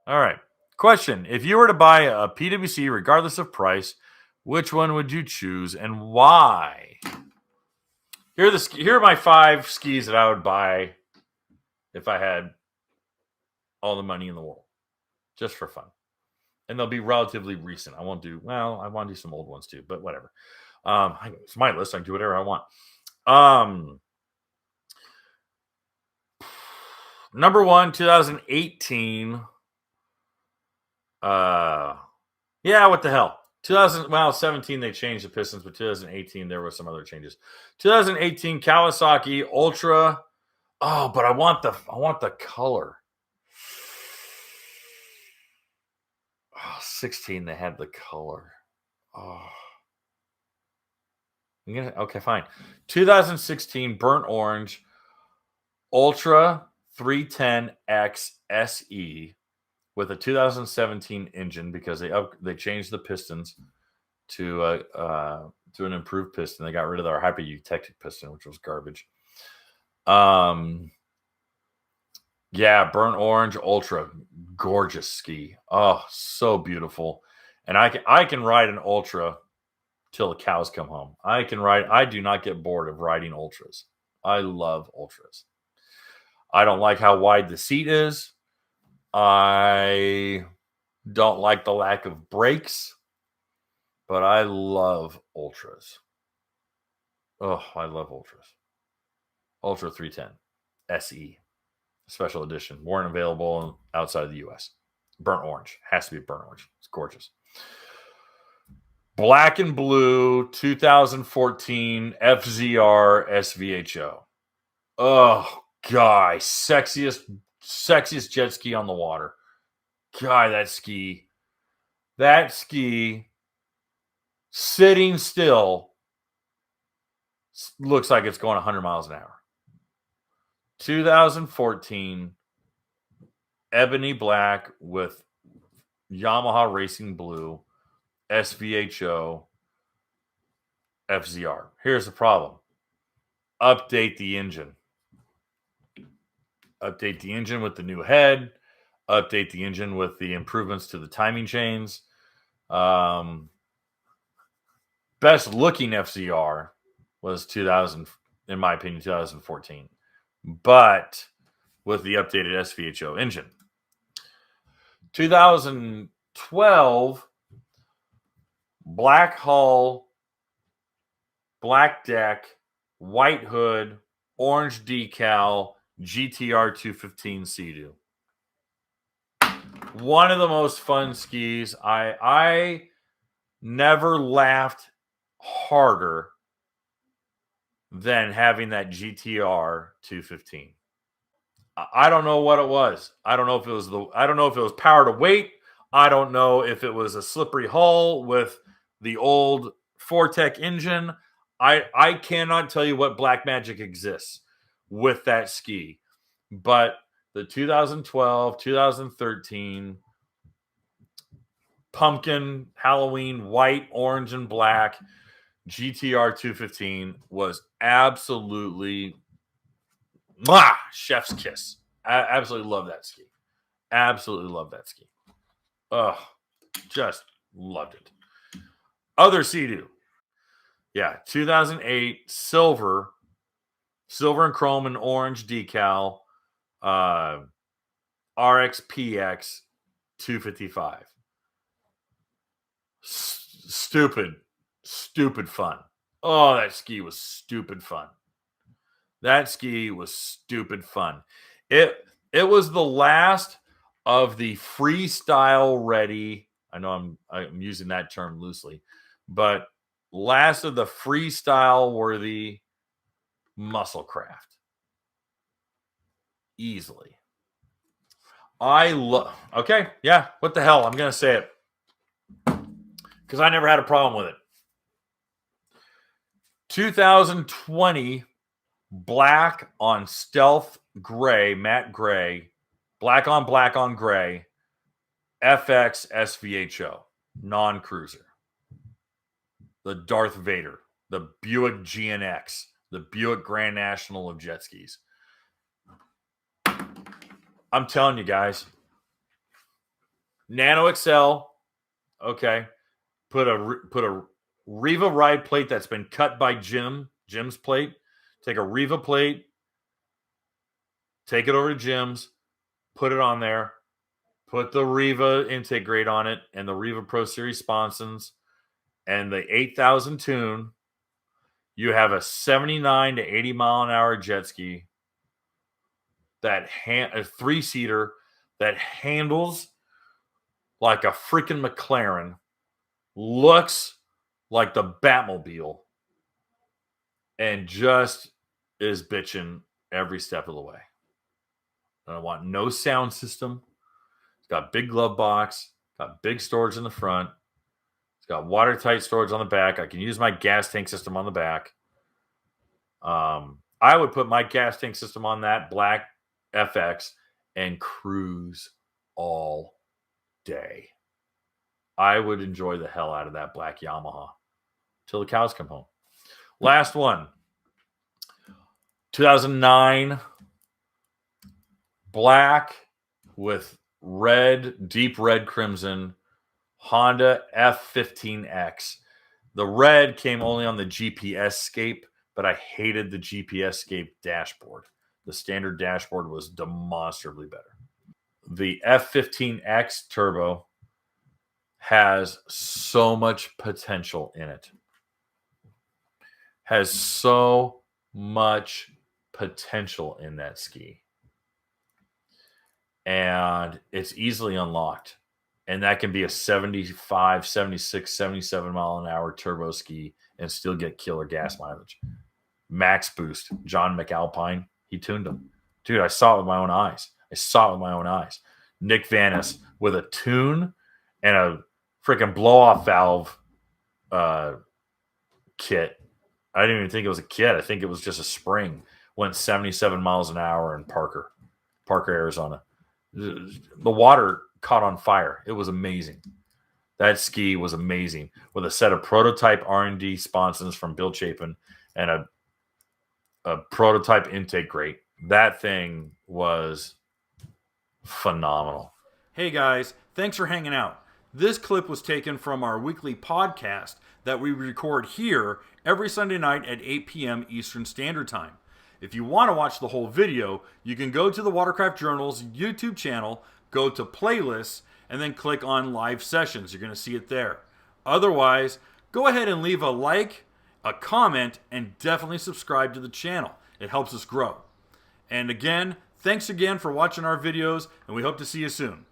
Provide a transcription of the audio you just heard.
All right. Question. If you were to buy a PWC, regardless of price, which one would you choose and why? Here are my 5 skis that I would buy if I had all the money in the world, just for fun. And they'll be relatively recent. I want to do some old ones too, but whatever. It's my list. I can do whatever I want. Number 1, 2018. What the hell? 17 they changed the pistons, but 2018 there were some other changes. 2018 Kawasaki Ultra. Oh, but I want the color. 16 they had the color. Oh. Okay, fine. 2016 burnt orange Ultra 310X SE with a 2017 engine because they changed the pistons to an improved piston. They got rid of their hyper-eutectic piston, which was garbage. Burnt orange Ultra, gorgeous ski. Oh, so beautiful. And I can ride an Ultra till the cows come home. I do not get bored of riding Ultras. I love Ultras. I don't like how wide the seat is. I don't like the lack of brakes, but I love Ultras. Oh, I love Ultras. Ultra 310 SE. Special edition. Weren't available outside of the U.S. Burnt orange. Has to be burnt orange. It's gorgeous. Black and blue 2014 FZR SVHO. Oh, guy. Sexiest jet ski on the water. Guy, that ski sitting still looks like it's going 100 miles an hour. 2014 ebony black with Yamaha Racing Blue SVHO FZR. Here's the problem. Update the engine. Update the engine with the new head. Update the engine with the improvements to the timing chains. Best looking FZR was 2000, in my opinion, 2014. But with the updated SVHO engine. 2012, black hull, black deck, white hood, orange decal, GTR 215 Sea-Doo. One of the most fun skis. I never laughed harder than having that GTR 215. I don't know what it was. I don't know if it was power to weight. I don't know if it was a slippery hull with the old Fortec engine. I cannot tell you what black magic exists with that ski. But the 2012, 2013 pumpkin, Halloween, white, orange, and black GTR 215 was absolutely chef's kiss. I absolutely love that ski. Absolutely love that ski. Oh, just loved it. Other Sea-Doo. 2008 silver and chrome and orange decal RXpx 255. Stupid fun. Oh, that ski was stupid fun. It was the last of the freestyle ready. I know I'm using that term loosely, but last of the freestyle worthy muscle craft. Easily. Okay, yeah, what the hell? I'm going to say it. Because I never had a problem with it. 2020 black on stealth gray, matte gray, black on gray, FX SVHO, non-cruiser. The Darth Vader, the Buick GNX, the Buick Grand National of jet skis. I'm telling you guys, Nano XL. Okay. Put a Riva ride plate that's been cut by Jim's plate. Take a Riva plate, take it over to Jim's, put it on there, put the Riva intake grate on it and the Riva Pro Series sponsons and the 8,000 tune. You have a 79 to 80 mile an hour jet ski that a 3-seater that handles like a freaking McLaren, looks like the Batmobile, and just is bitching every step of the way. And I want no sound system. It's got big glove box, got big storage in the front. It's got watertight storage on the back. I can use my gas tank system on the back. I would put my gas tank system on that black FX and cruise all day. I would enjoy the hell out of that black Yamaha till the cows come home. Last one. 2009 black with red, deep red crimson Honda F15X. The red came only on the GPS scape, but I hated the GPS scape dashboard. The standard dashboard was demonstrably better. The F15X turbo has so much potential in it. Has so much potential in that ski. And it's easily unlocked. And that can be a 75, 76, 77 mile an hour turbo ski and still get killer gas mileage. Max Boost, John McAlpine, he tuned them. Dude, I saw it with my own eyes. Nick Vanis with a tune and a freaking blow-off valve kit. I didn't even think it was a kit. I think it was just a spring. Went 77 miles an hour in Parker, Arizona. The water caught on fire. It was amazing. That ski was amazing with a set of prototype R&D sponsons from Bill Chapin and a prototype intake grate. That thing was phenomenal. Hey guys, thanks for hanging out. This clip was taken from our weekly podcast that we record here every Sunday night at 8 p.m. Eastern Standard Time. If you want to watch the whole video, you can go to the Watercraft Journal's YouTube channel, go to playlists, and then click on live sessions. You're going to see it there. Otherwise, go ahead and leave a like, a comment, and definitely subscribe to the channel. It helps us grow. And again, thanks again for watching our videos, and we hope to see you soon.